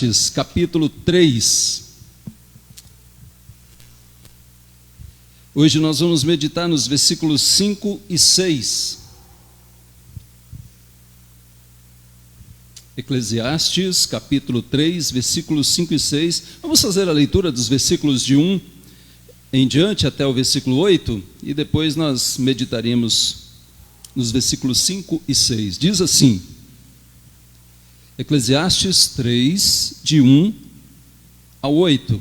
Eclesiastes, capítulo 3. Hoje nós vamos meditar nos versículos 5 e 6. Eclesiastes, capítulo 3, versículos 5 e 6. Vamos fazer a leitura dos versículos de 1 em diante até o versículo 8, e depois nós meditaremos nos versículos 5 e 6. Diz assim: Eclesiastes 3, de 1 ao 8.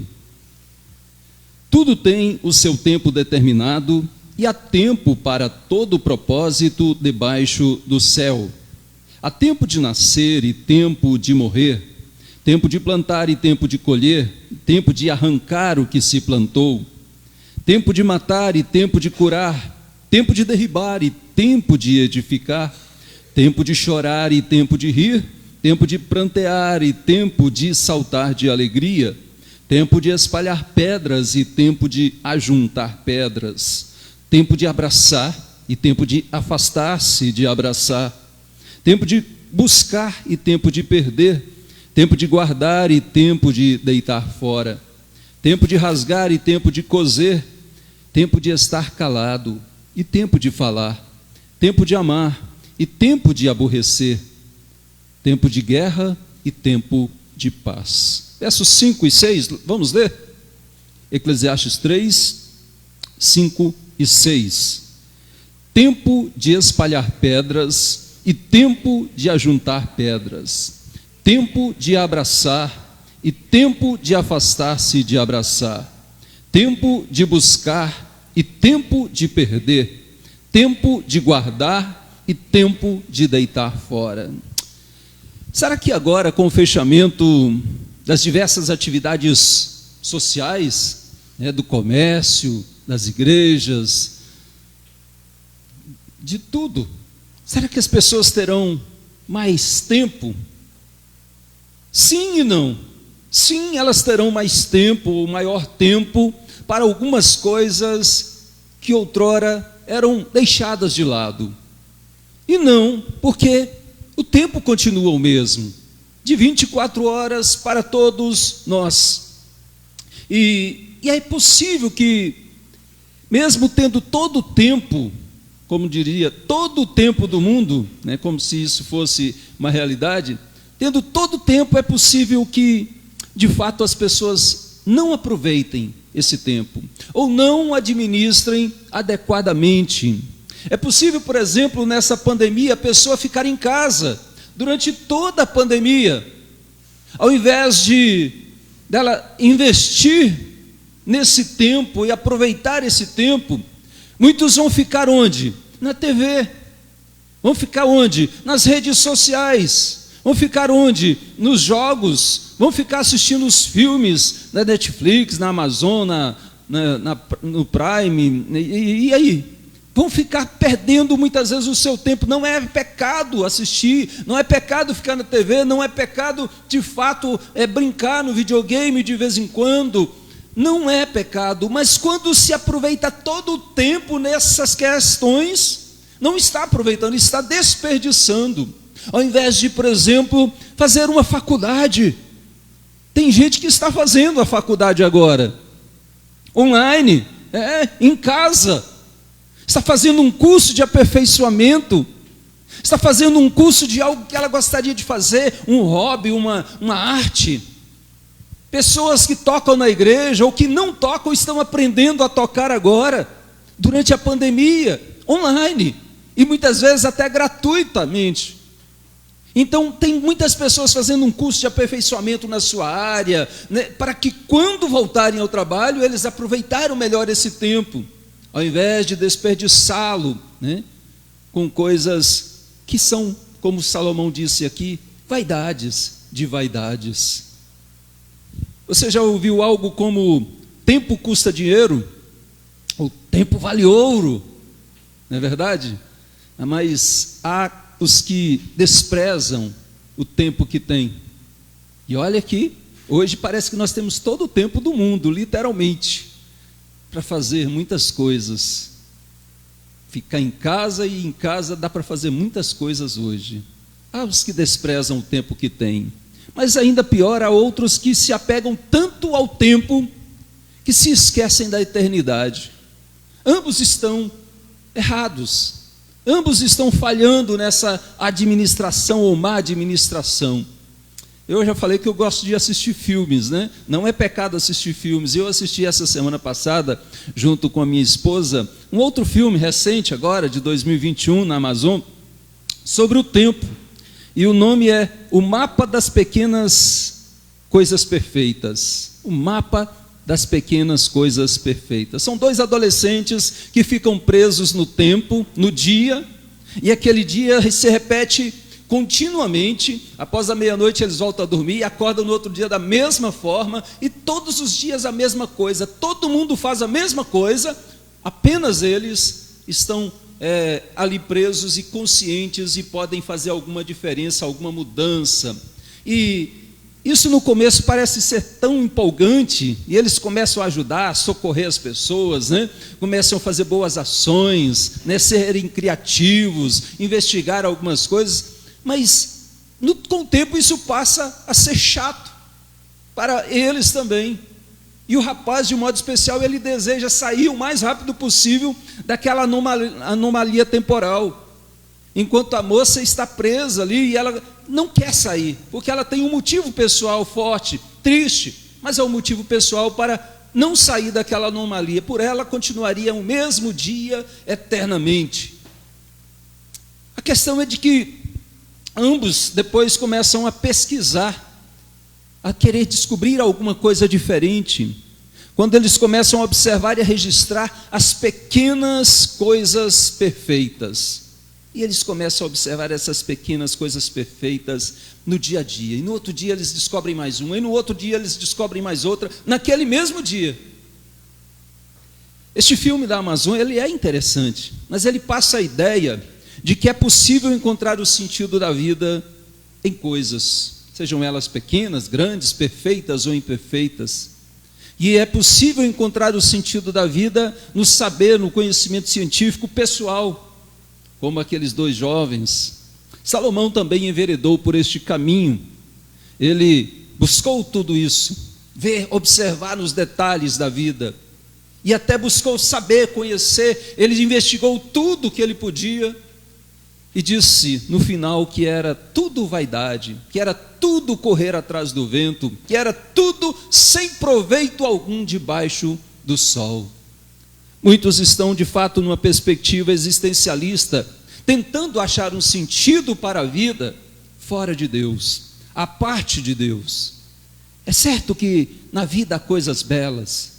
Tudo tem o seu tempo determinado, e há tempo para todo propósito debaixo do céu. Há tempo de nascer e tempo de morrer, tempo de plantar e tempo de colher, tempo de arrancar o que se plantou, tempo de matar e tempo de curar, tempo de derribar e tempo de edificar, tempo de chorar e tempo de rir, tempo de prantear e tempo de saltar de alegria, tempo de espalhar pedras e tempo de ajuntar pedras, tempo de abraçar e tempo de afastar-se de abraçar, tempo de buscar e tempo de perder, tempo de guardar e tempo de deitar fora, tempo de rasgar e tempo de coser, tempo de estar calado e tempo de falar, tempo de amar e tempo de aborrecer, tempo de guerra e tempo de paz. Versos 5 e 6, vamos ler? Eclesiastes 3, 5 e 6. Tempo de espalhar pedras e tempo de ajuntar pedras, tempo de abraçar e tempo de afastar-se de abraçar, tempo de buscar e tempo de perder, tempo de guardar e tempo de deitar fora. Será que agora, com o fechamento das diversas atividades sociais, do comércio, das igrejas, de tudo, será que as pessoas terão mais tempo? Sim e não. Sim, elas terão mais tempo, ou maior tempo, para algumas coisas que outrora eram deixadas de lado. E não, porque o tempo continua o mesmo, de 24 horas para todos nós. E é possível que, mesmo tendo todo o tempo, como diria, todo o tempo do mundo, como se isso fosse uma realidade, tendo todo o tempo, é possível que, de fato, as pessoas não aproveitem esse tempo, ou não administrem adequadamente. É possível, por exemplo, nessa pandemia, a pessoa ficar em casa durante toda a pandemia, ao invés dela investir nesse tempo e aproveitar esse tempo. Muitos vão ficar onde? Na TV. Vão ficar onde? Nas redes sociais. Vão ficar onde? Nos jogos. Vão ficar assistindo os filmes na Netflix, na Amazon, no Prime. E aí? Vão ficar perdendo muitas vezes o seu tempo. Não é pecado assistir, não é pecado ficar na TV, não é pecado de fato brincar no videogame de vez em quando. Não é pecado, mas quando se aproveita todo o tempo nessas questões, não está aproveitando, está desperdiçando. Ao invés de, por exemplo, fazer uma faculdade. Tem gente que está fazendo a faculdade agora, online, em casa. Está fazendo um curso de aperfeiçoamento, está fazendo um curso de algo que ela gostaria de fazer, um hobby, uma arte. Pessoas que tocam na igreja ou que não tocam estão aprendendo a tocar agora, durante a pandemia, online, e muitas vezes até gratuitamente. Então tem muitas pessoas fazendo um curso de aperfeiçoamento na sua área, para que quando voltarem ao trabalho, eles aproveitarem melhor esse tempo, ao invés de desperdiçá-lo, com coisas que são, como Salomão disse aqui, vaidades de vaidades. Você já ouviu algo como tempo custa dinheiro? O tempo vale ouro, não é verdade? Mas há os que desprezam o tempo que tem. E olha aqui, hoje parece que nós temos todo o tempo do mundo, literalmente, para fazer muitas coisas. Ficar em casa, e em casa dá para fazer muitas coisas hoje. Há os que desprezam o tempo que tem. mas ainda pior, há outros que se apegam tanto ao tempo que se esquecem da eternidade. Ambos estão errados, ambos estão falhando nessa administração ou má administração. Eu já falei que eu gosto de assistir filmes, né? Não é pecado assistir filmes. Eu assisti essa semana passada, junto com a minha esposa, um outro filme recente agora, de 2021, na Amazon, sobre o tempo. E o nome é O Mapa das Pequenas Coisas Perfeitas. O Mapa das Pequenas Coisas Perfeitas. São dois adolescentes que ficam presos no tempo, no dia, e aquele dia se repete continuamente. Após a meia-noite eles voltam a dormir e acordam no outro dia da mesma forma, e todos os dias a mesma coisa, todo mundo faz a mesma coisa, apenas eles estão ali presos e conscientes e podem fazer alguma diferença, alguma mudança. E isso no começo parece ser tão empolgante, e eles começam a ajudar, a socorrer as pessoas, né? Começam a fazer boas ações, né? Serem criativos, investigar algumas coisas, mas com o tempo isso passa a ser chato para eles também. E o rapaz, de um modo especial, ele deseja sair o mais rápido possível daquela anomalia temporal, enquanto a moça está presa ali e ela não quer sair, porque ela tem um motivo pessoal forte, triste, mas é um motivo pessoal para não sair daquela anomalia. Por ela continuaria o mesmo dia eternamente. A questão é de que ambos depois começam a pesquisar, a querer descobrir alguma coisa diferente, quando eles começam a observar e a registrar as pequenas coisas perfeitas. E eles começam a observar essas pequenas coisas perfeitas no dia a dia. E no outro dia eles descobrem mais uma, e no outro dia eles descobrem mais outra, naquele mesmo dia. Este filme da Amazon, ele é interessante, mas ele passa a ideia de que é possível encontrar o sentido da vida em coisas, sejam elas pequenas, grandes, perfeitas ou imperfeitas. E é possível encontrar o sentido da vida no saber, no conhecimento científico pessoal, como aqueles dois jovens. Salomão também enveredou por este caminho. Ele buscou tudo isso, ver, observar nos detalhes da vida, e até buscou saber, conhecer. Ele investigou tudo que ele podia, e disse no final que era tudo vaidade, que era tudo correr atrás do vento, que era tudo sem proveito algum debaixo do sol. Muitos estão de fato numa perspectiva existencialista, tentando achar um sentido para a vida fora de Deus, à parte de Deus. É certo que na vida há coisas belas,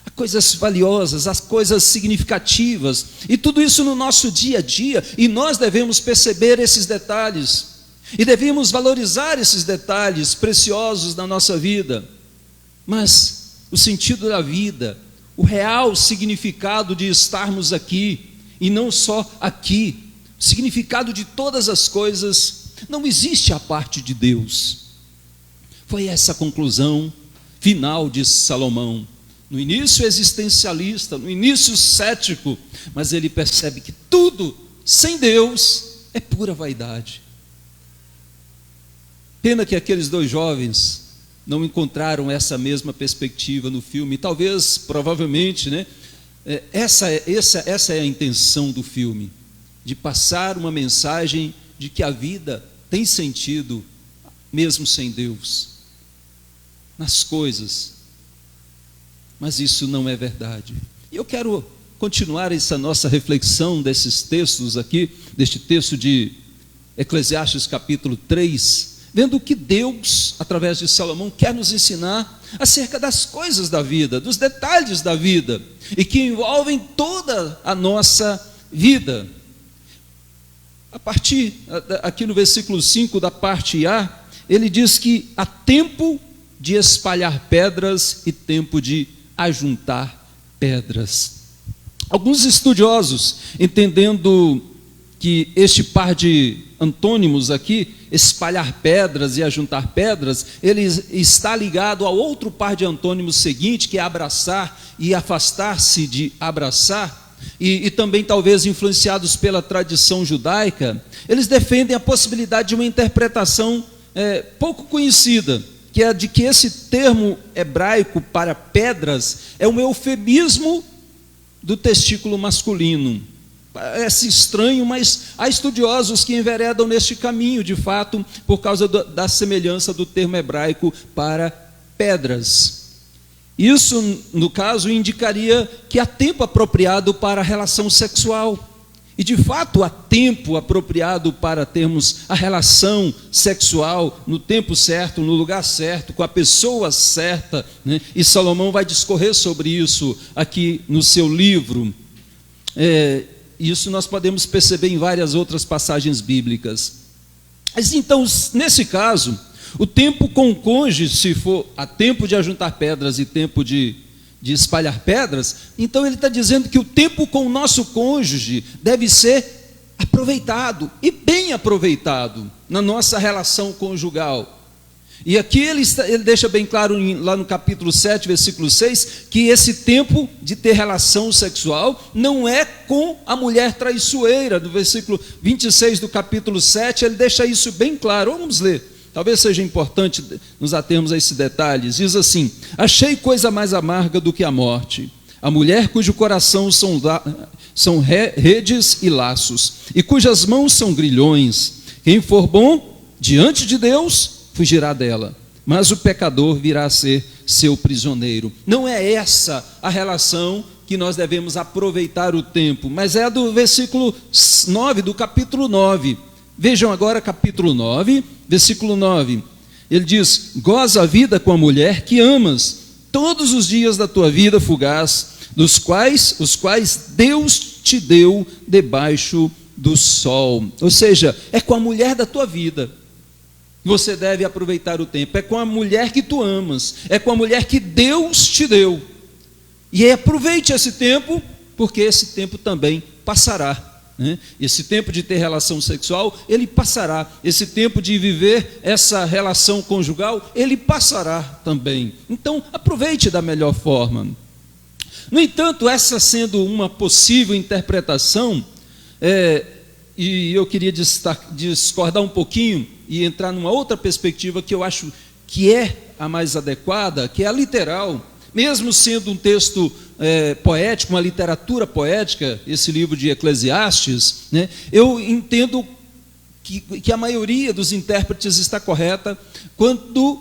há coisas valiosas, há coisas significativas, e tudo isso no nosso dia a dia, e nós devemos perceber esses detalhes, e devemos valorizar esses detalhes preciosos da nossa vida. Mas o sentido da vida, o real significado de estarmos aqui, e não só aqui, o significado de todas as coisas, não existe à parte de Deus. Foi essa a conclusão final de Salomão. No início existencialista, no início cético, mas ele percebe que tudo sem Deus é pura vaidade. Pena que aqueles dois jovens não encontraram essa mesma perspectiva no filme. Talvez, provavelmente, né, essa é a intenção do filme, de passar uma mensagem de que a vida tem sentido mesmo sem Deus, nas coisas. Mas isso não é verdade. E eu quero continuar essa nossa reflexão desses textos aqui, deste texto de Eclesiastes capítulo 3, vendo o que Deus, através de Salomão, quer nos ensinar acerca das coisas da vida, dos detalhes da vida, e que envolvem toda a nossa vida. A partir, aqui no versículo 5 da parte A, ele diz que há tempo de espalhar pedras e tempo de ajuntar pedras. Alguns estudiosos, entendendo que este par de antônimos aqui, espalhar pedras e ajuntar pedras, ele está ligado ao outro par de antônimos seguinte, que é abraçar e afastar-se de abraçar, e também talvez influenciados pela tradição judaica, eles defendem a possibilidade de uma interpretação pouco conhecida, que é a de que esse termo hebraico para pedras é um eufemismo do testículo masculino. Parece estranho, mas há estudiosos que enveredam neste caminho, de fato, por causa da semelhança do termo hebraico para pedras. Isso, no caso, indicaria que há tempo apropriado para a relação sexual. E, de fato, há tempo apropriado para termos a relação sexual no tempo certo, no lugar certo, com a pessoa certa, né? E Salomão vai discorrer sobre isso aqui no seu livro. Isso nós podemos perceber em várias outras passagens bíblicas. Mas então, nesse caso, o tempo com o cônjuge, se for a tempo de ajuntar pedras e tempo de espalhar pedras, então ele está dizendo que o tempo com o nosso cônjuge deve ser aproveitado, e bem aproveitado, na nossa relação conjugal. E aqui ele deixa bem claro, lá no capítulo 7, versículo 6, que esse tempo de ter relação sexual não é com a mulher traiçoeira. No versículo 26 do capítulo 7, ele deixa isso bem claro. Vamos ler. Talvez seja importante nos atermos a esses detalhes. Diz assim: achei coisa mais amarga do que a morte, a mulher cujo coração são redes e laços, e cujas mãos são grilhões. Quem for bom diante de Deus fugirá dela, mas o pecador virá a ser seu prisioneiro. Não é essa a relação que nós devemos aproveitar o tempo, mas é a do versículo 9, do capítulo 9. Vejam agora capítulo 9, versículo 9. Ele diz: goza a vida com a mulher que amas, todos os dias da tua vida fugaz, os quais Deus te deu debaixo do sol. Ou seja, é com a mulher da tua vida você deve aproveitar o tempo. É com a mulher que tu amas, é com a mulher que Deus te deu. E aproveite esse tempo, porque esse tempo também passará. Esse tempo de ter relação sexual, ele passará. Esse tempo de viver essa relação conjugal, ele passará também. Então, aproveite da melhor forma. No entanto, essa sendo uma possível interpretação, e eu queria discordar um pouquinho e entrar numa outra perspectiva que eu acho que é a mais adequada, que é a literal. Mesmo sendo um texto poético, uma literatura poética, esse livro de Eclesiastes, né, eu entendo que a maioria dos intérpretes está correta quando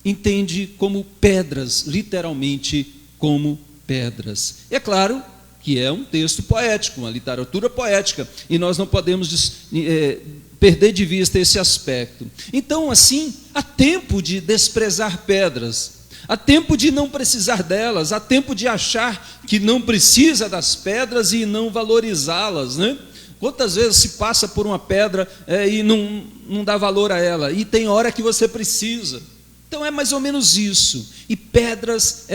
entende como pedras, literalmente como pedras. É claro que é um texto poético, uma literatura poética, e nós não podemos perder de vista esse aspecto. Então, assim, há tempo de desprezar pedras, há tempo de não precisar delas, há tempo de achar que não precisa das pedras e não valorizá-las, né? Quantas vezes se passa por uma pedra e não dá valor a ela, e tem hora que você precisa. Então é mais ou menos isso. E pedras,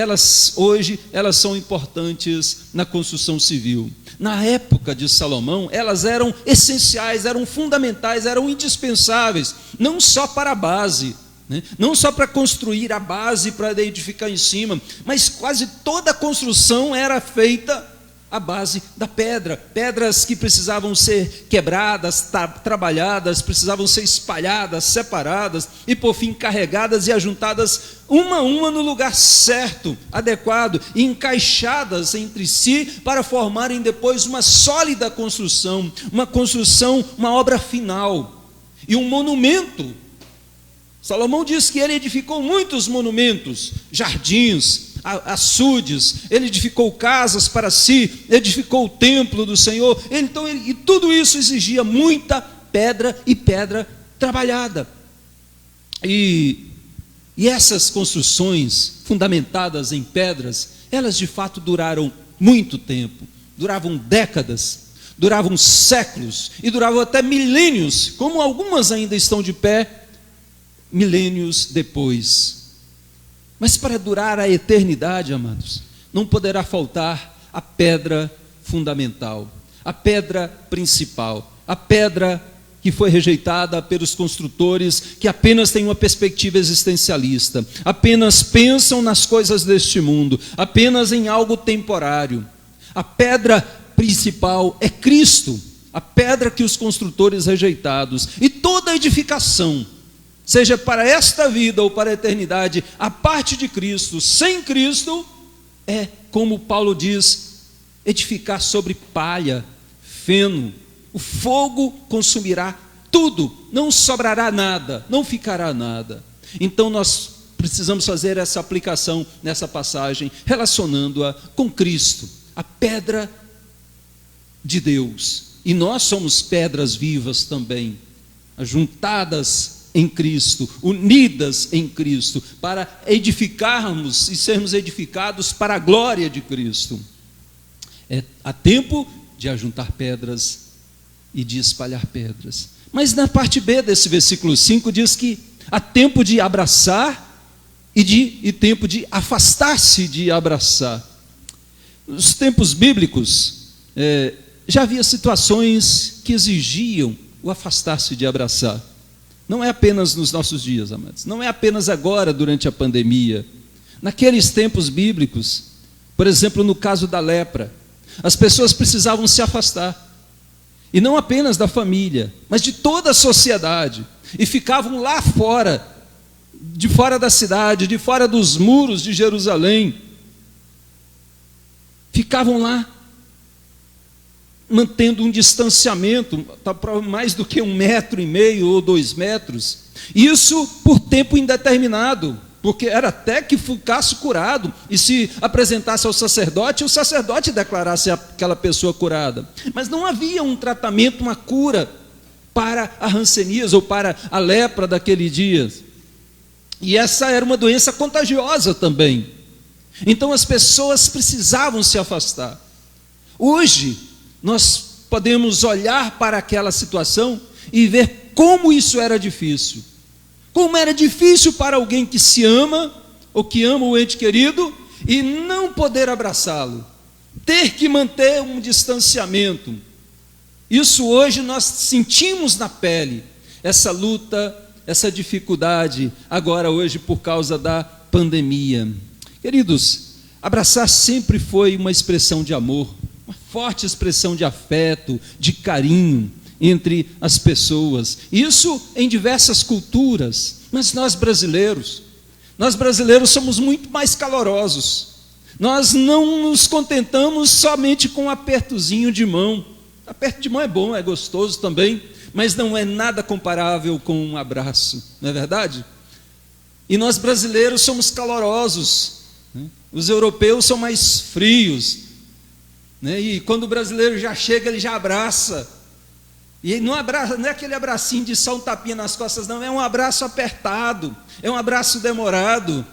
hoje, elas são importantes na construção civil. Na época de Salomão, elas eram essenciais, eram fundamentais, eram indispensáveis, não só para a base, não só para construir a base, para edificar em cima, mas quase toda a construção era feita à base da pedra. Pedras que precisavam ser quebradas, trabalhadas, precisavam ser espalhadas, separadas e por fim carregadas e ajuntadas uma a uma no lugar certo, adequado, e encaixadas entre si para formarem depois uma sólida construção, uma obra final e um monumento. Salomão diz que ele edificou muitos monumentos, jardins, açudes, ele edificou casas para si, edificou o templo do Senhor. E tudo isso exigia muita pedra e pedra trabalhada. E essas construções fundamentadas em pedras, elas de fato duraram muito tempo, duravam décadas, duravam séculos e duravam até milênios, como algumas ainda estão de pé milênios depois. Mas para durar a eternidade, amados, não poderá faltar a pedra fundamental, a pedra principal, a pedra que foi rejeitada pelos construtores que apenas têm uma perspectiva existencialista, apenas pensam nas coisas deste mundo, apenas em algo temporário. A pedra principal é Cristo, a pedra que os construtores rejeitados, e toda edificação seja para esta vida ou para a eternidade, a parte de Cristo, sem Cristo, é, como Paulo diz, edificar sobre palha, feno. O fogo consumirá tudo, não sobrará nada, não ficará nada. Então nós precisamos fazer essa aplicação nessa passagem, relacionando-a com Cristo, a pedra de Deus. E nós somos pedras vivas também, ajuntadas em Cristo, unidas em Cristo, para edificarmos e sermos edificados para a glória de Cristo. Há tempo de ajuntar pedras e de espalhar pedras. Mas na parte B desse versículo 5 diz que há tempo de abraçar e tempo de afastar-se de abraçar. Nos tempos bíblicos, já havia situações que exigiam o afastar-se de abraçar. Não é apenas nos nossos dias, amados. Não é apenas agora, durante a pandemia. Naqueles tempos bíblicos, por exemplo, no caso da lepra, as pessoas precisavam se afastar. E não apenas da família, mas de toda a sociedade. E ficavam lá fora, de fora da cidade, de fora dos muros de Jerusalém. Ficavam lá, mantendo um distanciamento, mais do que 1,5 metros ou 2 metros. Isso por tempo indeterminado, porque era até que ficasse curado, e se apresentasse ao sacerdote, o sacerdote declarasse aquela pessoa curada. Mas não havia um tratamento, uma cura para a hanseníase ou para a lepra daquele dia. E essa era uma doença contagiosa também. Então as pessoas precisavam se afastar. Hoje, nós podemos olhar para aquela situação e ver como isso era difícil. Como era difícil para alguém que se ama, ou que ama o ente querido, e não poder abraçá-lo. Ter que manter um distanciamento. Isso hoje nós sentimos na pele, essa luta, essa dificuldade, agora hoje por causa da pandemia. Queridos, abraçar sempre foi uma expressão de amor, uma forte expressão de afeto, de carinho entre as pessoas. Isso em diversas culturas, mas nós brasileiros somos muito mais calorosos. Nós não nos contentamos somente com um apertozinho de mão. Aperto de mão é bom, é gostoso também, mas não é nada comparável com um abraço, não é verdade? E nós brasileiros somos calorosos, né? Os europeus são mais frios, né? E quando o brasileiro já chega, ele já abraça. E não é aquele abracinho de só um tapinha nas costas, não, é um abraço apertado, é um abraço demorado.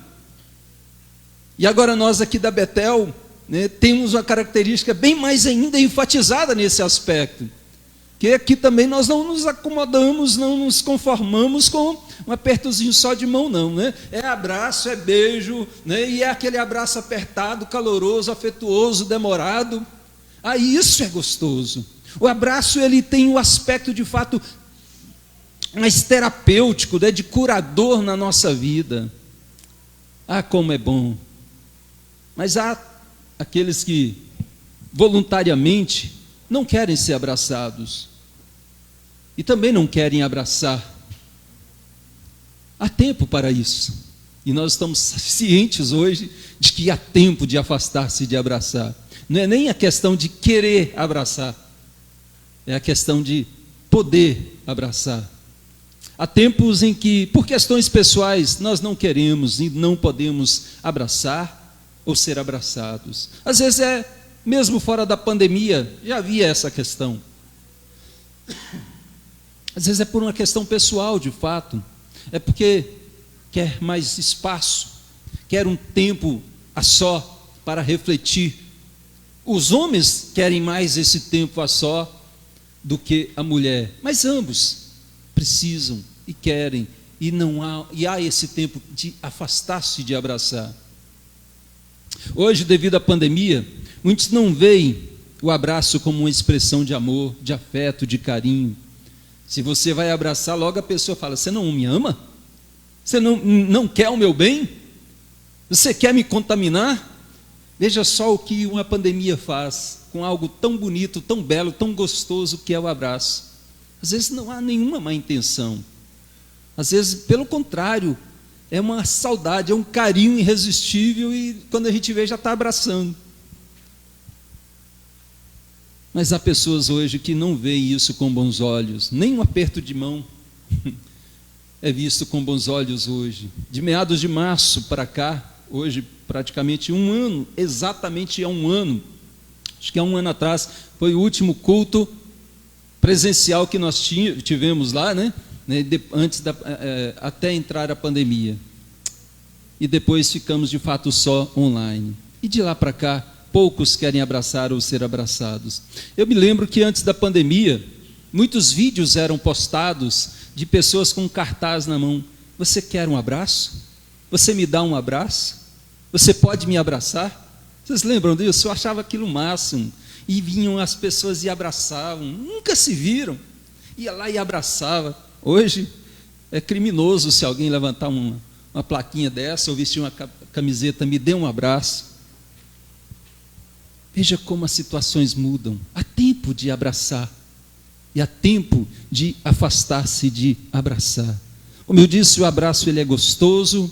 E agora nós aqui da Betel, né, temos uma característica bem mais ainda enfatizada nesse aspecto, que aqui também nós não nos acomodamos, não nos conformamos com um apertozinho só de mão, não, né? É abraço, é beijo, né? E é aquele abraço apertado, caloroso, afetuoso, demorado. Isso é gostoso. O abraço, ele tem o aspecto de fato mais terapêutico, né, de curador na nossa vida. Como é bom. Mas há aqueles que voluntariamente não querem ser abraçados e também não querem abraçar. Há tempo para isso, e nós estamos cientes hoje de que há tempo de afastar-se de abraçar. Não é nem a questão de querer abraçar, é a questão de poder abraçar. Há tempos em que, por questões pessoais, nós não queremos e não podemos abraçar ou ser abraçados. Às vezes mesmo fora da pandemia, já havia essa questão. Às vezes é por uma questão pessoal, de fato. É porque quer mais espaço, quer um tempo a só para refletir. Os homens querem mais esse tempo a só do que a mulher, mas ambos precisam e querem, e há esse tempo de afastar-se de abraçar. Hoje, devido à pandemia, muitos não veem o abraço como uma expressão de amor, de afeto, de carinho. Se você vai abraçar, logo a pessoa fala: você não me ama? Você não quer o meu bem? Você quer me contaminar? Veja só o que uma pandemia faz com algo tão bonito, tão belo, tão gostoso que é o abraço. Às vezes não há nenhuma má intenção. Às vezes, pelo contrário, é uma saudade, é um carinho irresistível e quando a gente vê já está abraçando. Mas há pessoas hoje que não veem isso com bons olhos, nem um aperto de mão é visto com bons olhos hoje. De meados de março para cá, hoje praticamente um ano, exatamente há um ano, acho que há um ano atrás, foi o último culto presencial que nós tivemos lá, né? Antes até entrar a pandemia. E depois ficamos de fato só online. E de lá para cá, poucos querem abraçar ou ser abraçados. Eu me lembro que antes da pandemia, muitos vídeos eram postados de pessoas com um cartaz na mão. Você quer um abraço? Você me dá um abraço? Você pode me abraçar? Vocês lembram disso? Eu achava aquilo o máximo. E vinham as pessoas e abraçavam. Nunca se viram. Ia lá e abraçava. Hoje é criminoso se alguém levantar uma plaquinha dessa ou vestir uma camiseta, me dê um abraço. Veja como as situações mudam. Há tempo de abraçar e há tempo de afastar-se de abraçar. Como eu disse, o abraço ele é gostoso,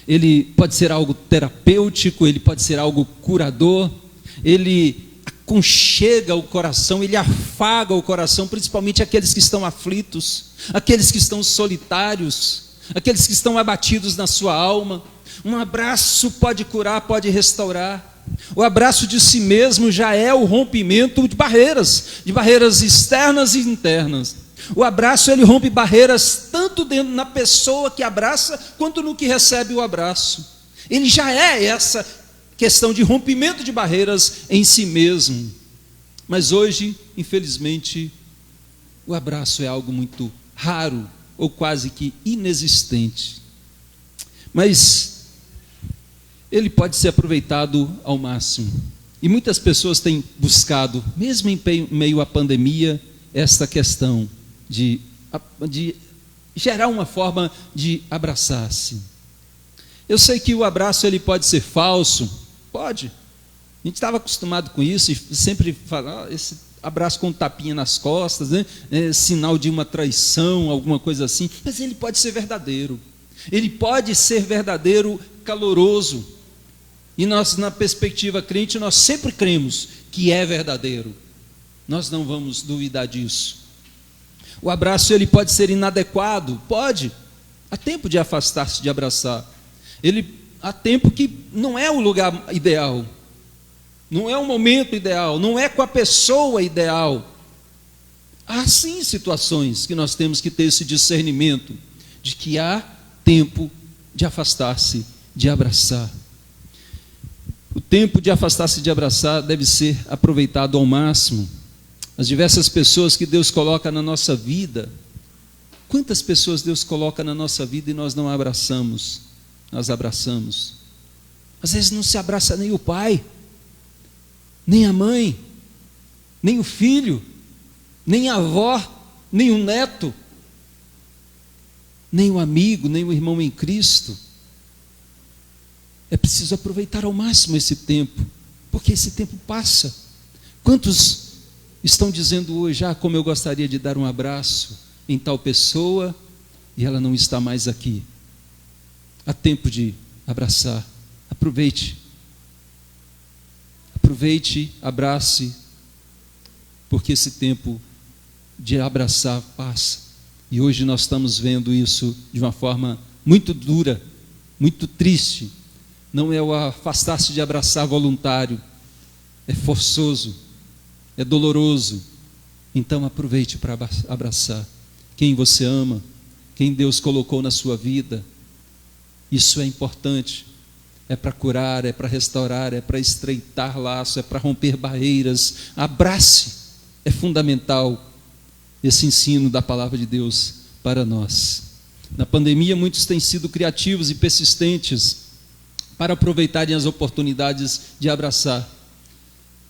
ele pode ser algo terapêutico, ele pode ser algo curador, ele aconchega o coração, ele afaga o coração, principalmente aqueles que estão aflitos, aqueles que estão solitários, aqueles que estão abatidos na sua alma. Um abraço pode curar, pode restaurar. O abraço de si mesmo já é o rompimento de barreiras externas e internas. O abraço ele rompe barreiras tanto dentro na pessoa que abraça, quanto no que recebe o abraço. Ele já é essa questão de rompimento de barreiras em si mesmo. Mas hoje, infelizmente, o abraço é algo muito raro, ou quase que inexistente. Mas ele pode ser aproveitado ao máximo. E muitas pessoas têm buscado, mesmo em meio à pandemia, esta questão de gerar uma forma de abraçar-se. Eu sei que o abraço ele pode ser falso, pode. A gente estava acostumado com isso e sempre fala, esse abraço com um tapinha nas costas, né? É sinal de uma traição, alguma coisa assim. Mas ele pode ser verdadeiro. Ele pode ser verdadeiro, caloroso. E nós, na perspectiva crente, nós sempre cremos que é verdadeiro. Nós não vamos duvidar disso. O abraço ele pode ser inadequado? Pode. Há tempo de afastar-se de abraçar. Há tempo que não é o lugar ideal. Não é o momento ideal. Não é com a pessoa ideal. Há sim situações que nós temos que ter esse discernimento de que há tempo de afastar-se de abraçar. O tempo de afastar-se de abraçar deve ser aproveitado ao máximo. As diversas pessoas que Deus coloca na nossa vida, quantas pessoas Deus coloca na nossa vida e nós não abraçamos? Nós abraçamos. Às vezes não se abraça nem o pai, nem a mãe, nem o filho, nem a avó, nem o neto, nem o amigo, nem o irmão em Cristo. É preciso aproveitar ao máximo esse tempo, porque esse tempo passa. Quantos estão dizendo hoje, como eu gostaria de dar um abraço em tal pessoa, e ela não está mais aqui. Há tempo de abraçar. Aproveite, abrace, porque esse tempo de abraçar passa. E hoje nós estamos vendo isso de uma forma muito dura, muito triste. Não é o afastar-se de abraçar voluntário, é forçoso, é doloroso. Então aproveite para abraçar quem você ama, quem Deus colocou na sua vida. Isso é importante, é para curar, é para restaurar, é para estreitar laços, é para romper barreiras. Abrace, é fundamental esse ensino da palavra de Deus para nós. Na pandemia, muitos têm sido criativos e persistentes para aproveitarem as oportunidades de abraçar.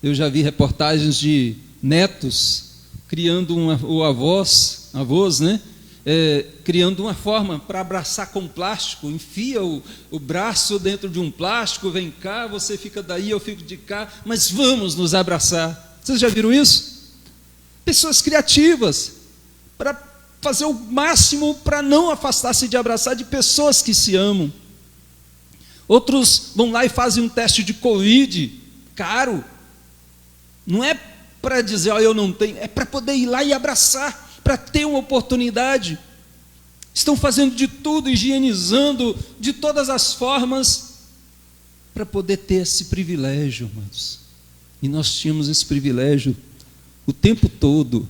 Eu já vi reportagens de netos criando avós, né? Criando uma forma para abraçar com plástico, enfia o braço dentro de um plástico, vem cá, você fica daí, eu fico de cá, mas vamos nos abraçar. Vocês já viram isso? Pessoas criativas para fazer o máximo para não afastar-se de abraçar de pessoas que se amam. Outros vão lá e fazem um teste de Covid, caro. Não é para dizer, eu não tenho, é para poder ir lá e abraçar, para ter uma oportunidade. Estão fazendo de tudo, higienizando de todas as formas, para poder ter esse privilégio, irmãos. E nós tínhamos esse privilégio o tempo todo.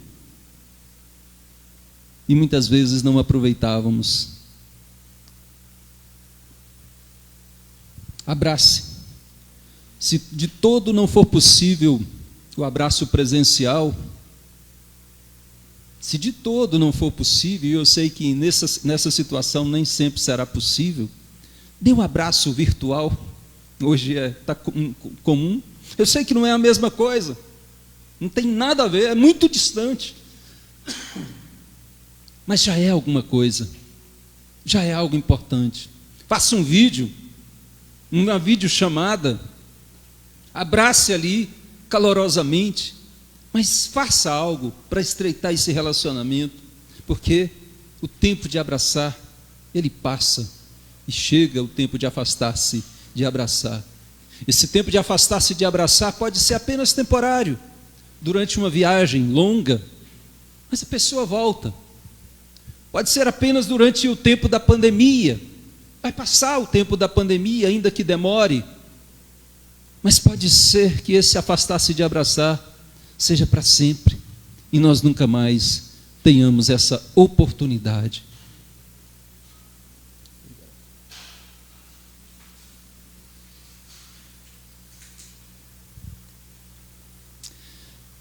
E muitas vezes não aproveitávamos. Abrace. Se de todo não for possível o abraço presencial, se de todo não for possível, e eu sei que nessa situação nem sempre será possível, dê um abraço virtual. Hoje está comum. Eu sei que não é a mesma coisa, não tem nada a ver, é muito distante, mas já é alguma coisa, já é algo importante. Faça um vídeo, uma videochamada, abrace ali calorosamente, mas faça algo para estreitar esse relacionamento, porque o tempo de abraçar, ele passa, e chega o tempo de afastar-se de abraçar. Esse tempo de afastar-se de abraçar pode ser apenas temporário, durante uma viagem longa, mas a pessoa volta. Pode ser apenas durante o tempo da pandemia, vai passar o tempo da pandemia, ainda que demore, mas pode ser que esse afastar-se de abraçar seja para sempre, e nós nunca mais tenhamos essa oportunidade.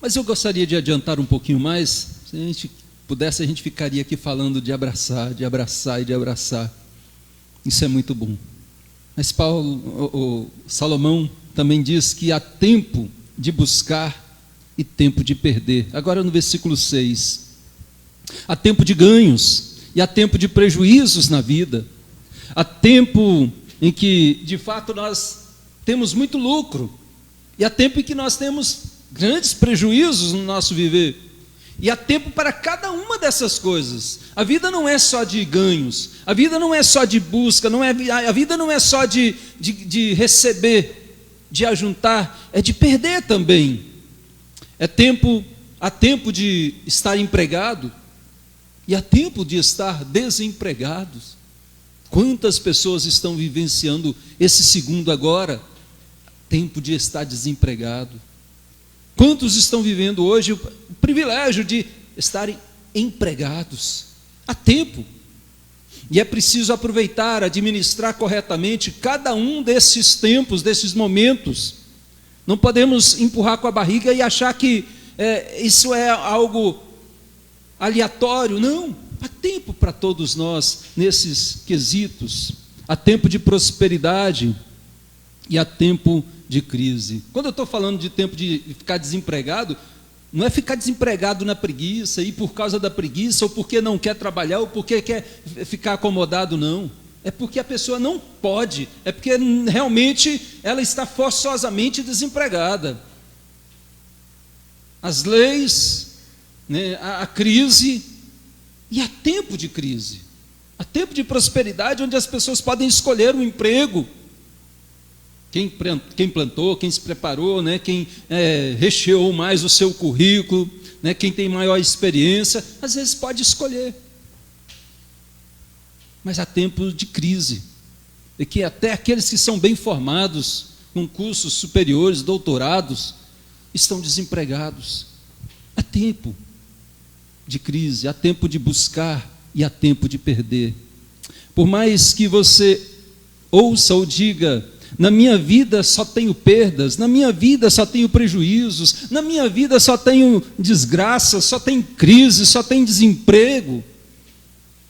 Mas eu gostaria de adiantar um pouquinho mais. Se a gente pudesse, a gente ficaria aqui falando de abraçar, de abraçar e de abraçar. Isso é muito bom. Mas Salomão também diz que há tempo de buscar e tempo de perder. Agora no versículo 6. Há tempo de ganhos e há tempo de prejuízos na vida. Há tempo em que, de fato, nós temos muito lucro. E há tempo em que nós temos grandes prejuízos no nosso viver. E há tempo para cada uma dessas coisas. A vida não é só de ganhos, a vida não é só de busca, a vida não é só de receber, de ajuntar, é de perder também. Há tempo de estar empregado e há tempo de estar desempregados. Quantas pessoas estão vivenciando esse segundo agora? Tempo de estar desempregado. Quantos estão vivendo hoje o privilégio de estarem empregados? Há tempo. E é preciso aproveitar, administrar corretamente cada um desses tempos, desses momentos. Não podemos empurrar com a barriga e achar que isso é algo aleatório. Não, há tempo para todos nós nesses quesitos. Há tempo de prosperidade e há tempo de crise. Quando eu estou falando de tempo de ficar desempregado, não é ficar desempregado na preguiça, e por causa da preguiça, ou porque não quer trabalhar, ou porque quer ficar acomodado, não. É porque a pessoa não pode, é porque realmente ela está forçosamente desempregada. As leis, né, a crise, e há tempo de crise, há tempo de prosperidade, onde as pessoas podem escolher um emprego. Quem plantou, quem se preparou, né, quem recheou mais o seu currículo, né, quem tem maior experiência, às vezes pode escolher. Mas há tempo de crise, e que até aqueles que são bem formados, com cursos superiores, doutorados, estão desempregados. Há tempo de crise, há tempo de buscar e há tempo de perder. Por mais que você ouça ou diga: na minha vida só tenho perdas, na minha vida só tenho prejuízos, na minha vida só tenho desgraça, só tem crise, só tem desemprego.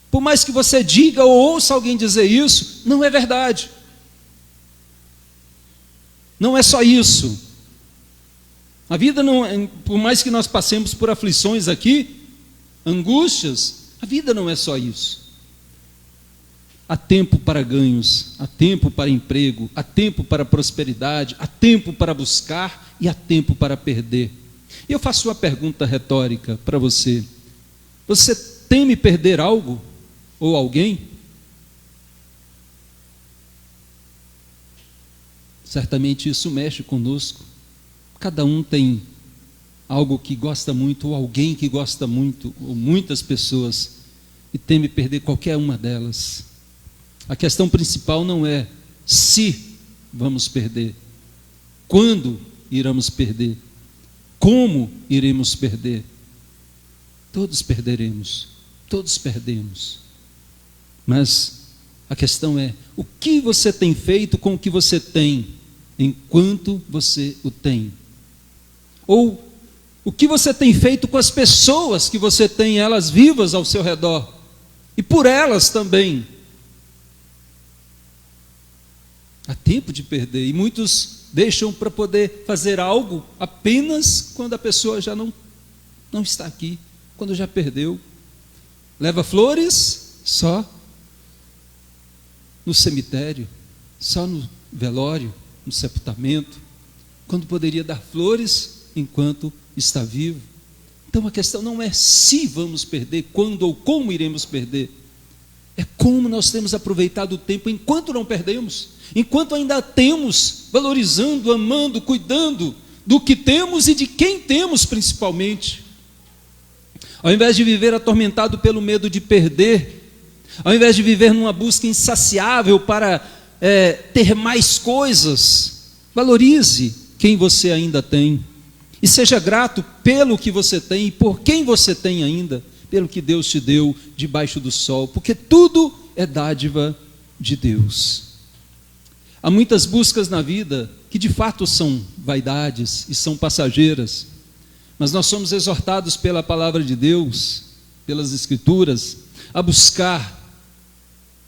Por mais que você diga ou ouça alguém dizer isso, não é verdade. Não é só isso. A vida não é, por mais que nós passemos por aflições aqui, angústias, a vida não é só isso. Há tempo para ganhos, há tempo para emprego, há tempo para prosperidade, há tempo para buscar e há tempo para perder. E eu faço uma pergunta retórica para você. Você teme perder algo ou alguém? Certamente isso mexe conosco. Cada um tem algo que gosta muito, ou alguém que gosta muito, ou muitas pessoas, e teme perder qualquer uma delas. A questão principal não é se vamos perder, quando iremos perder, como iremos perder. Todos perderemos, todos perdemos. Mas a questão é, o que você tem feito com o que você tem, enquanto você o tem? Ou o que você tem feito com as pessoas que você tem, elas vivas ao seu redor, e por elas também? Há tempo de perder, e muitos deixam para poder fazer algo apenas quando a pessoa já não está aqui, quando já perdeu. Leva flores só no cemitério, só no velório, no sepultamento, quando poderia dar flores enquanto está vivo. Então a questão não é se vamos perder, quando ou como iremos perder, é como nós temos aproveitado o tempo enquanto não perdemos, enquanto ainda temos, valorizando, amando, cuidando do que temos e de quem temos principalmente. Ao invés de viver atormentado pelo medo de perder, ao invés de viver numa busca insaciável para ter mais coisas, valorize quem você ainda tem. E seja grato pelo que você tem e por quem você tem ainda, pelo que Deus te deu debaixo do sol, porque tudo é dádiva de Deus. Há muitas buscas na vida que de fato são vaidades e são passageiras, mas nós somos exortados pela palavra de Deus, pelas Escrituras, a buscar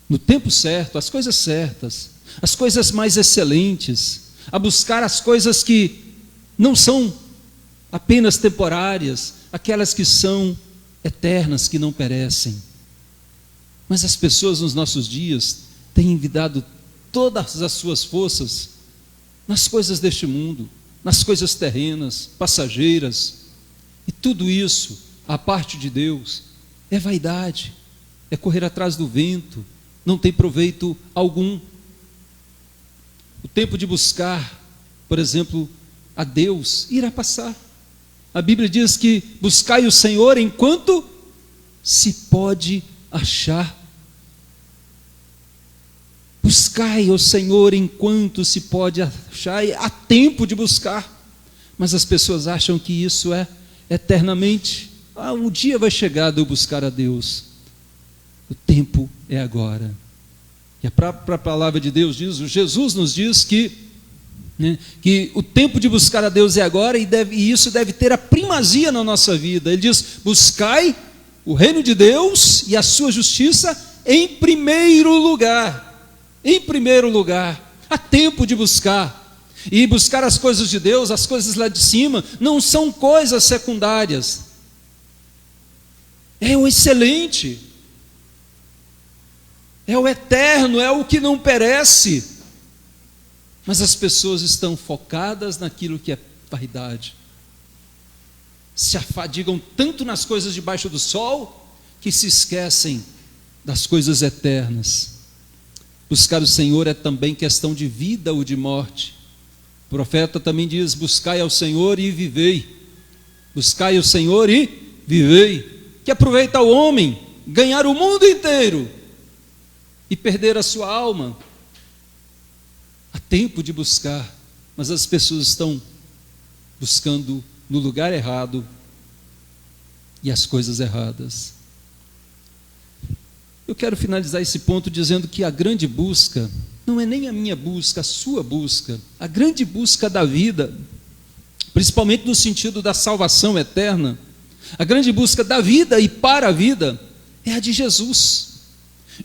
no tempo certo as coisas certas, as coisas mais excelentes, a buscar as coisas que não são apenas temporárias, aquelas que são eternas, que não perecem. Mas as pessoas nos nossos dias têm envidado todas as suas forças nas coisas deste mundo, nas coisas terrenas, passageiras, e tudo isso, a parte de Deus, é vaidade, é correr atrás do vento, não tem proveito algum. O tempo de buscar, por exemplo, a Deus, irá passar. A Bíblia diz que buscai o Senhor enquanto se pode achar. Buscai o Senhor enquanto se pode achar, há tempo de buscar, mas as pessoas acham que isso é eternamente. Um dia vai chegar de eu buscar a Deus. O tempo é agora. E a própria palavra de Deus diz, Jesus nos diz que o tempo de buscar a Deus é agora, e isso deve ter a primazia na nossa vida. Ele diz, buscai o reino de Deus e a sua justiça em primeiro lugar. Em primeiro lugar, há tempo de buscar, e buscar as coisas de Deus, as coisas lá de cima, não são coisas secundárias, é o excelente, é o eterno, é o que não perece, mas as pessoas estão focadas naquilo que é vaidade, se afadigam tanto nas coisas debaixo do sol, que se esquecem das coisas eternas. Buscar o Senhor é também questão de vida ou de morte. O profeta também diz, buscai ao Senhor e vivei. Buscai o Senhor e vivei. Que aproveita o homem ganhar o mundo inteiro e perder a sua alma? Há tempo de buscar, mas as pessoas estão buscando no lugar errado e as coisas erradas. Eu quero finalizar esse ponto dizendo que a grande busca não é nem a minha busca, a sua busca. A grande busca da vida, principalmente no sentido da salvação eterna, a grande busca da vida e para a vida é a de Jesus.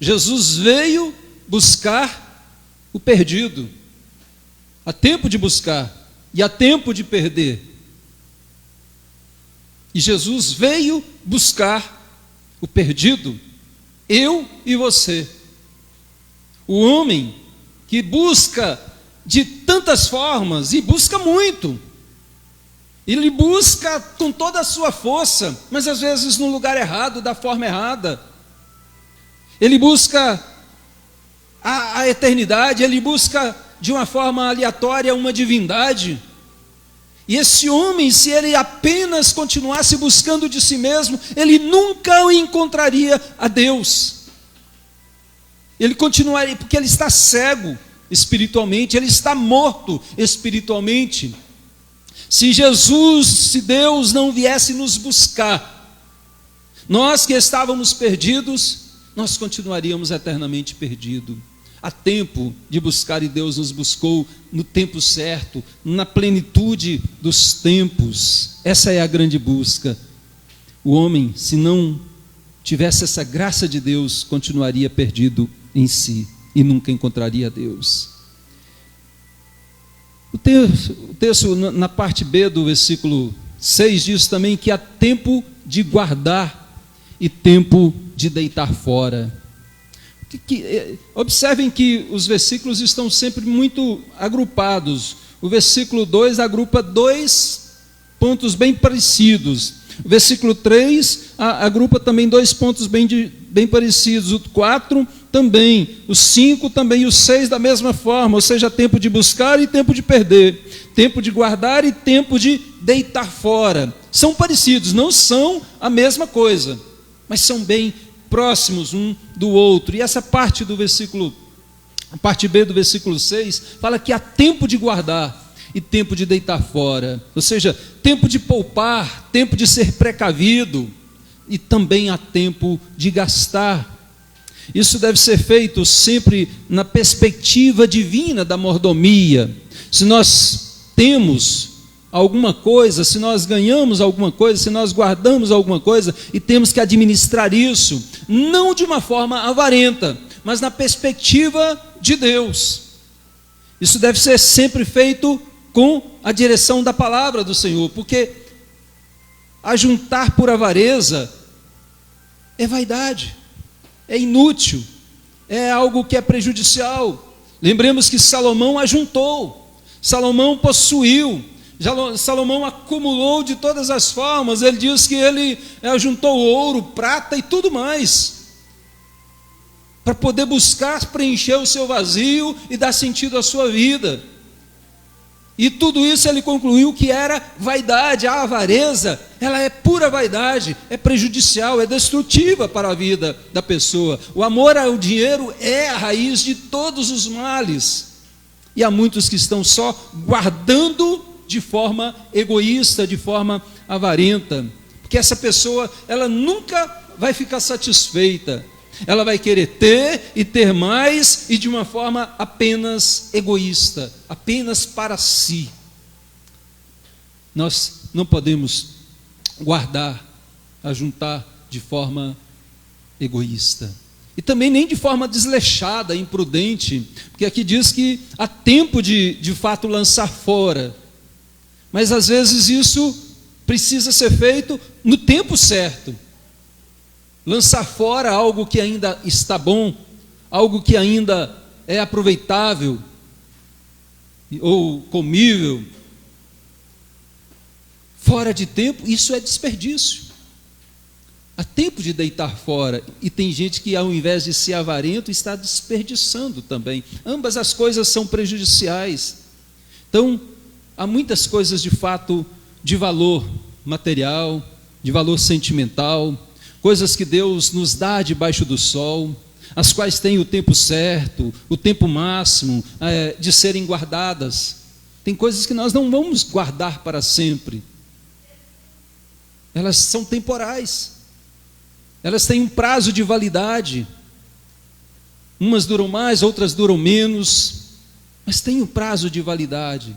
Jesus veio buscar o perdido. Há tempo de buscar e há tempo de perder. E Jesus veio buscar o perdido. Eu e você. O homem que busca de tantas formas, e busca muito, Ele busca com toda a sua força, mas às vezes no lugar errado, da forma errada. Ele busca a eternidade, ele busca de uma forma aleatória uma divindade. E esse homem, se ele apenas continuasse buscando de si mesmo, ele nunca encontraria a Deus. Ele continuaria, porque ele está cego espiritualmente, ele está morto espiritualmente. Se Jesus, se Deus não viesse nos buscar, nós que estávamos perdidos, nós continuaríamos eternamente perdidos. Há tempo de buscar e Deus nos buscou no tempo certo, na plenitude dos tempos. Essa é a grande busca. O homem, se não tivesse essa graça de Deus, continuaria perdido em si e nunca encontraria Deus. O texto na parte B do versículo 6 diz também que há tempo de guardar e tempo de deitar fora. Observem que os versículos estão sempre muito agrupados. O versículo 2 agrupa dois pontos bem parecidos. O versículo 3 agrupa também dois pontos bem parecidos. O 4 também, o 5 também, e o 6 da mesma forma, ou seja, tempo de buscar e tempo de perder, tempo de guardar e tempo de deitar fora. São parecidos, não são a mesma coisa, mas são bem próximos um do outro. E essa parte do versículo, a parte B do versículo 6, fala que há tempo de guardar e tempo de deitar fora, ou seja, tempo de poupar, tempo de ser precavido, e também há tempo de gastar. Isso deve ser feito sempre na perspectiva divina da mordomia. Se nós temos alguma coisa, se nós ganhamos alguma coisa, se nós guardamos alguma coisa, e temos que administrar isso, não de uma forma avarenta, mas na perspectiva de Deus. Isso deve ser sempre feito com a direção da palavra do Senhor, porque ajuntar por avareza é vaidade, é inútil, é algo que é prejudicial. Lembremos que Salomão ajuntou, Salomão possuiu, Salomão acumulou de todas as formas. Ele diz que ele ajuntou ouro, prata e tudo mais, para poder buscar preencher o seu vazio e dar sentido à sua vida. E tudo isso ele concluiu que era vaidade. A avareza, ela é pura vaidade, é prejudicial, é destrutiva para a vida da pessoa. O amor ao dinheiro é a raiz de todos os males. E há muitos que estão só guardando de forma egoísta, de forma avarenta, porque essa pessoa, ela nunca vai ficar satisfeita. Ela vai querer ter e ter mais, e de uma forma apenas egoísta, apenas para si. Nós não podemos guardar, ajuntar de forma egoísta. E também nem de forma desleixada, imprudente, porque aqui diz que há tempo de fato lançar fora. Mas às vezes isso precisa ser feito no tempo certo. Lançar fora algo que ainda está bom, algo que ainda é aproveitável ou comível, fora de tempo, isso é desperdício. Há tempo de deitar fora, e tem gente que ao invés de ser avarento, está desperdiçando também. Ambas as coisas são prejudiciais. Então, há muitas coisas de fato de valor material, de valor sentimental, coisas que Deus nos dá debaixo do sol, as quais têm o tempo certo, o tempo máximo de serem guardadas. Tem coisas que nós não vamos guardar para sempre. Elas são temporais. Elas têm um prazo de validade. Umas duram mais, outras duram menos, mas tem um prazo de validade.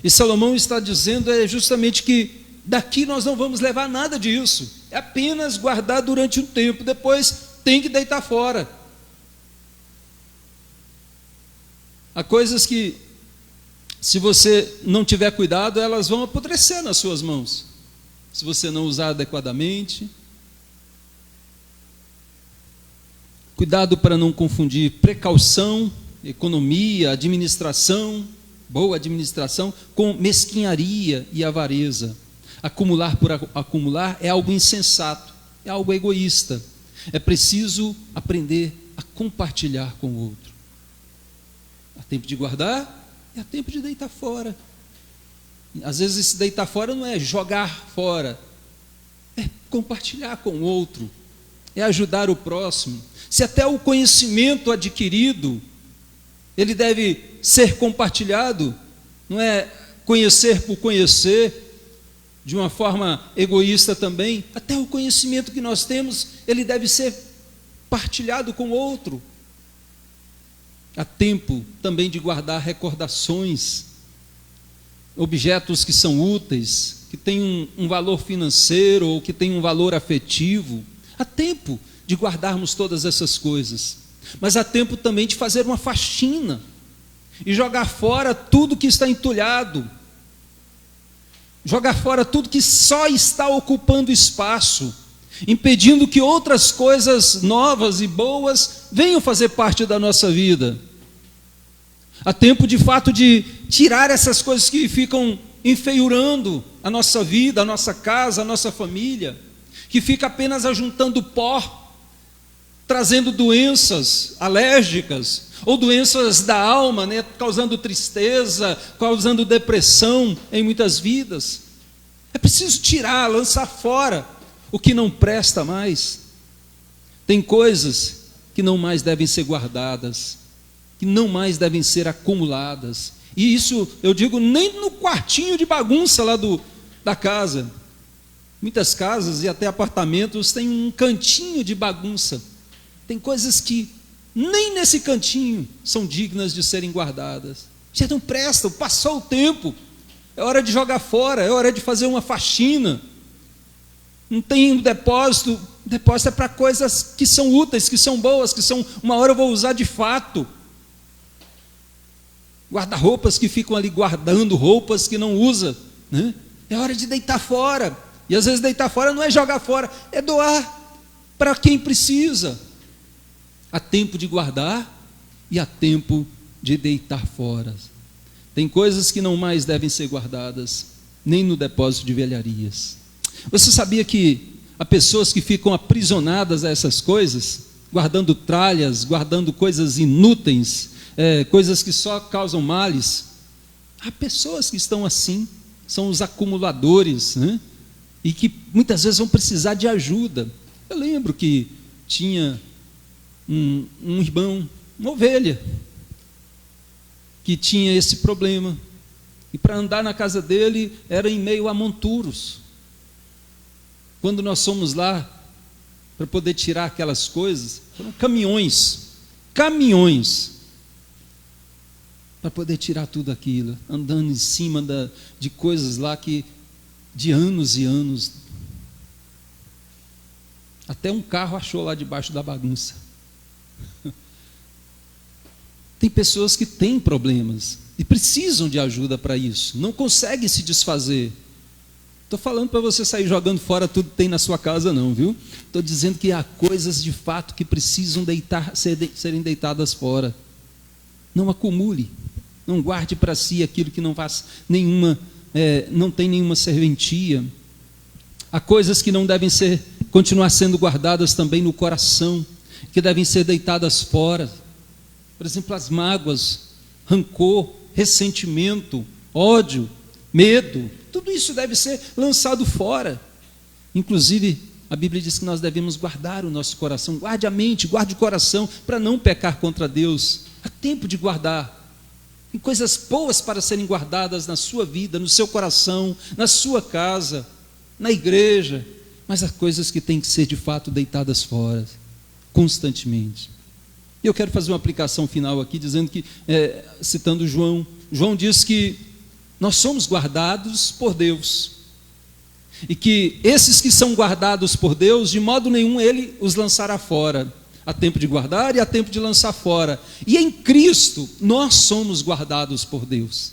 E Salomão está dizendo justamente que daqui nós não vamos levar nada disso, é apenas guardar durante um tempo, depois tem que deitar fora. Há coisas que, se você não tiver cuidado, elas vão apodrecer nas suas mãos, se você não usar adequadamente. Cuidado para não confundir precaução, economia, administração. boa administração, com mesquinharia e avareza. Acumular por acumular é algo insensato, é algo egoísta. É preciso aprender a compartilhar com o outro. Há tempo de guardar e há tempo de deitar fora. Às vezes esse deitar fora não é jogar fora, é compartilhar com o outro, é ajudar o próximo. Se até o conhecimento adquirido, ele deve ser compartilhado, não é conhecer por conhecer, de uma forma egoísta também. Até o conhecimento que nós temos, ele deve ser partilhado com o outro. Há tempo também de guardar recordações, objetos que são úteis, que têm um valor financeiro ou que têm um valor afetivo. Há tempo de guardarmos todas essas coisas, mas há tempo também de fazer uma faxina e jogar fora tudo que está entulhado, jogar fora tudo que só está ocupando espaço, impedindo que outras coisas novas e boas venham fazer parte da nossa vida. Há tempo de fato de tirar essas coisas que ficam enfeiurando a nossa vida, a nossa casa, a nossa família, que fica apenas ajuntando pó, trazendo doenças alérgicas, ou doenças da alma, né, causando tristeza, causando depressão em muitas vidas. É preciso tirar, lançar fora o que não presta mais. Tem coisas que não mais devem ser guardadas, que não mais devem ser acumuladas. E isso eu digo nem no quartinho de bagunça lá da casa. Muitas casas e até apartamentos têm um cantinho de bagunça. Tem coisas que nem nesse cantinho são dignas de serem guardadas. Já não prestam, passou o tempo, é hora de jogar fora, é hora de fazer uma faxina. Não tem um depósito, depósito é para coisas que são úteis, que são boas, que são, uma hora eu vou usar de fato. Guarda-roupas que ficam ali guardando roupas que não usa, né? É hora de deitar fora. E às vezes deitar fora não é jogar fora, é doar para quem precisa. Há tempo de guardar e há tempo de deitar fora. Tem coisas que não mais devem ser guardadas, nem no depósito de velharias. Você sabia que há pessoas que ficam aprisionadas a essas coisas, guardando tralhas, guardando coisas inúteis, coisas que só causam males? Há pessoas que estão assim, são os acumuladores, né? E que muitas vezes vão precisar de ajuda. Eu lembro que tinha um irmão, uma ovelha, que tinha esse problema, e para andar na casa dele era em meio a monturos. Quando nós fomos lá para poder tirar aquelas coisas, foram caminhões para poder tirar tudo aquilo, andando em cima de coisas lá que de anos e anos, até um carro achou lá debaixo da bagunça. Tem pessoas que têm problemas e precisam de ajuda para isso, não conseguem se desfazer. Estou falando para você sair jogando fora tudo que tem na sua casa não, viu? Estou dizendo que há coisas de fato que precisam serem deitadas fora. Não acumule, não guarde para si aquilo que não faz não tem nenhuma serventia. Há coisas que não devem continuar sendo guardadas também no coração, que devem ser deitadas fora. Por exemplo, as mágoas, rancor, ressentimento, ódio, medo, tudo isso deve ser lançado fora. Inclusive, a Bíblia diz que nós devemos guardar o nosso coração. Guarde a mente, guarde o coração, para não pecar contra Deus. Há tempo de guardar. Tem coisas boas para serem guardadas na sua vida, no seu coração, na sua casa, na igreja, mas há coisas que têm que ser de fato deitadas fora, constantemente. E eu quero fazer uma aplicação final aqui, dizendo que, citando João diz que nós somos guardados por Deus, e que esses que são guardados por Deus, de modo nenhum Ele os lançará fora. Há tempo de guardar e há tempo de lançar fora. E em Cristo nós somos guardados por Deus,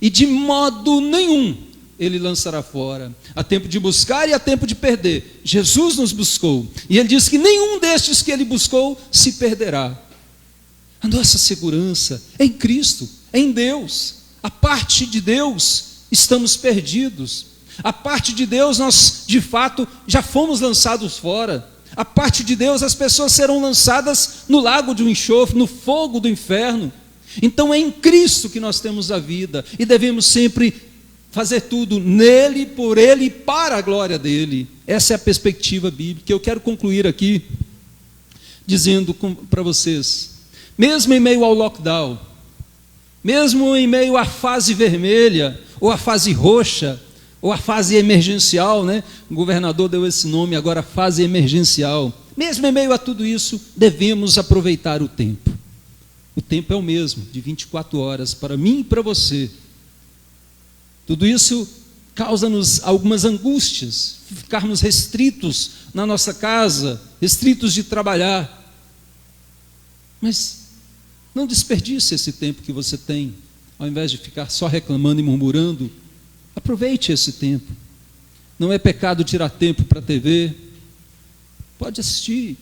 e de modo nenhum Ele lançará fora. Há tempo de buscar e há tempo de perder. Jesus nos buscou, e Ele diz que nenhum destes que Ele buscou se perderá. A nossa segurança é em Cristo, é em Deus. A parte de Deus, estamos perdidos. A parte de Deus, nós, de fato, já fomos lançados fora. A parte de Deus, as pessoas serão lançadas no lago de um enxofre, no fogo do inferno. Então é em Cristo que nós temos a vida, e devemos sempre fazer tudo nele, por ele e para a glória dele. Essa é a perspectiva bíblica. Eu quero concluir aqui dizendo para vocês, mesmo em meio ao lockdown, mesmo em meio à fase vermelha, ou à fase roxa, ou a fase emergencial, né? O governador deu esse nome agora, fase emergencial. Mesmo em meio a tudo isso, devemos aproveitar o tempo. O tempo é o mesmo, de 24 horas, para mim e para você. Tudo isso causa-nos algumas angústias, ficarmos restritos na nossa casa, restritos de trabalhar. Mas não desperdice esse tempo que você tem, ao invés de ficar só reclamando e murmurando. Aproveite esse tempo. Não é pecado tirar tempo para a TV. Pode assistir.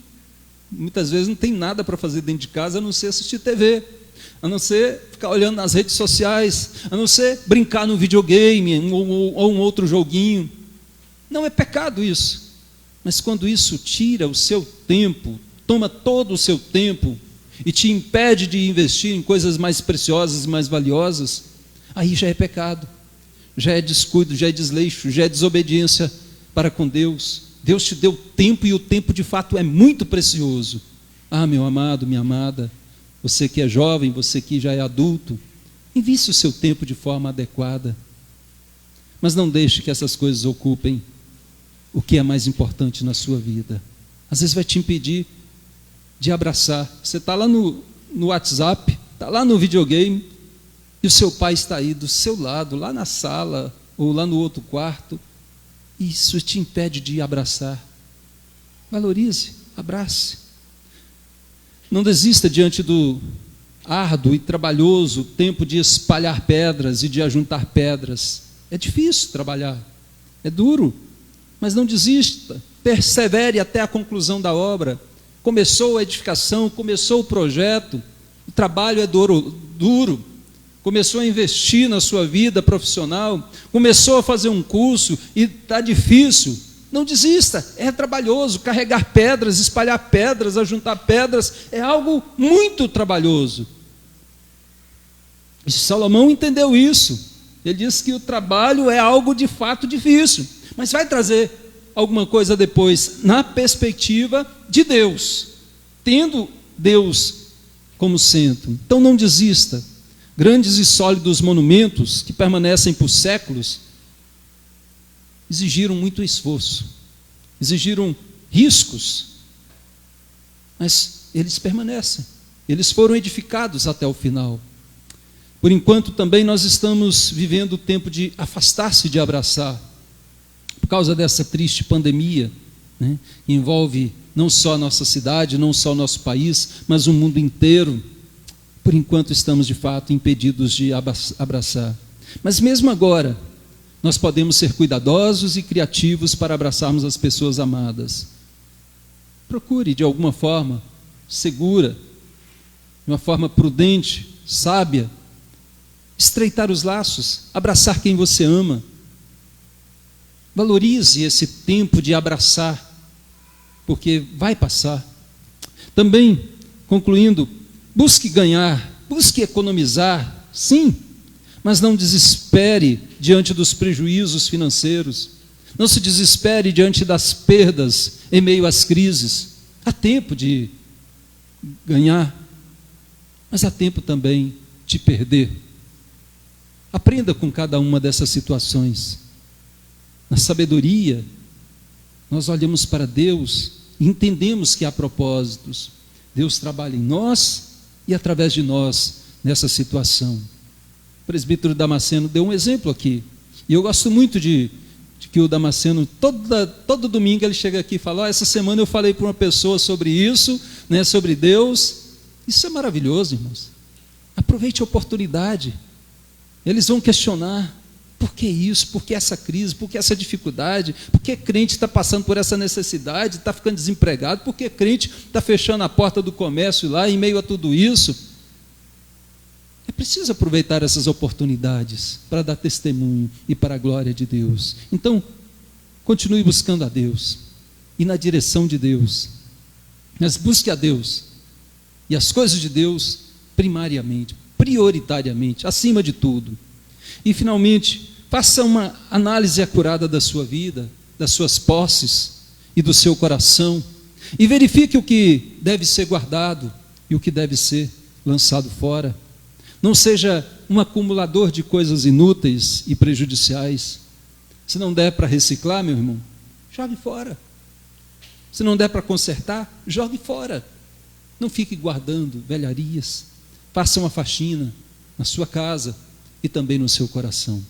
Muitas vezes não tem nada para fazer dentro de casa a não ser assistir TV, a não ser ficar olhando nas redes sociais, a não ser brincar no videogame ou um outro joguinho. Não é pecado isso. Mas quando isso tira o seu tempo, toma todo o seu tempo e te impede de investir em coisas mais preciosas e mais valiosas, aí já é pecado. Já é descuido, já é desleixo, já é desobediência para com Deus. Deus te deu tempo, e o tempo de fato é muito precioso. Ah, meu amado, minha amada, você que é jovem, você que já é adulto, invista o seu tempo de forma adequada. Mas não deixe que essas coisas ocupem o que é mais importante na sua vida. Às vezes vai te impedir de abraçar. Você está lá no WhatsApp, está lá no videogame, e o seu pai está aí do seu lado, lá na sala, ou lá no outro quarto. Isso te impede de abraçar. Valorize, abrace. Não desista diante do árduo e trabalhoso tempo de espalhar pedras e de ajuntar pedras. É difícil trabalhar, é duro, mas não desista. Persevere até a conclusão da obra. Começou a edificação, começou o projeto, o trabalho é duro. Começou a investir na sua vida profissional, começou a fazer um curso e está difícil, não desista, é trabalhoso. Carregar pedras, espalhar pedras, ajuntar pedras, é algo muito trabalhoso. E Salomão entendeu isso. Ele disse que o trabalho é algo de fato difícil, mas vai trazer alguma coisa depois, na perspectiva de Deus, tendo Deus como centro. Então não desista. Grandes e sólidos monumentos que permanecem por séculos exigiram muito esforço, exigiram riscos, mas eles permanecem, eles foram edificados até o final. Por enquanto também nós estamos vivendo o tempo de afastar-se de abraçar, por causa dessa triste pandemia, né, que envolve não só a nossa cidade, não só o nosso país, mas o mundo inteiro. Por enquanto estamos de fato impedidos de abraçar. Mas mesmo agora, nós podemos ser cuidadosos e criativos para abraçarmos as pessoas amadas. Procure de alguma forma segura, de uma forma prudente, sábia, estreitar os laços, abraçar quem você ama. Valorize esse tempo de abraçar, porque vai passar. Também, concluindo, busque ganhar, busque economizar, sim, mas não desespere diante dos prejuízos financeiros, não se desespere diante das perdas em meio às crises. Há tempo de ganhar, mas há tempo também de perder. Aprenda com cada uma dessas situações. Na sabedoria, nós olhamos para Deus e entendemos que há propósitos. Deus trabalha em nós e através de nós nessa situação. O presbítero Damasceno deu um exemplo aqui, e eu gosto muito de que o Damasceno, todo domingo ele chega aqui e fala: essa semana eu falei para uma pessoa sobre isso, né, sobre Deus. Isso é maravilhoso, irmãos. Aproveite a oportunidade. Eles vão questionar: por que isso? Por que essa crise? Por que essa dificuldade? Por que crente está passando por essa necessidade, está ficando desempregado? Por que crente está fechando a porta do comércio lá em meio a tudo isso? É precisa aproveitar essas oportunidades para dar testemunho e para a glória de Deus. Então, continue buscando a Deus e na direção de Deus, mas busque a Deus e as coisas de Deus primariamente, prioritariamente, acima de tudo. E finalmente, faça uma análise acurada da sua vida, das suas posses e do seu coração, e verifique o que deve ser guardado e o que deve ser lançado fora. Não seja um acumulador de coisas inúteis e prejudiciais. Se não der para reciclar, meu irmão, jogue fora. Se não der para consertar, jogue fora. Não fique guardando velharias. Faça uma faxina na sua casa e também no seu coração.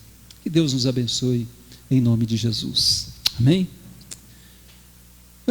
Que Deus nos abençoe em nome de Jesus. Amém?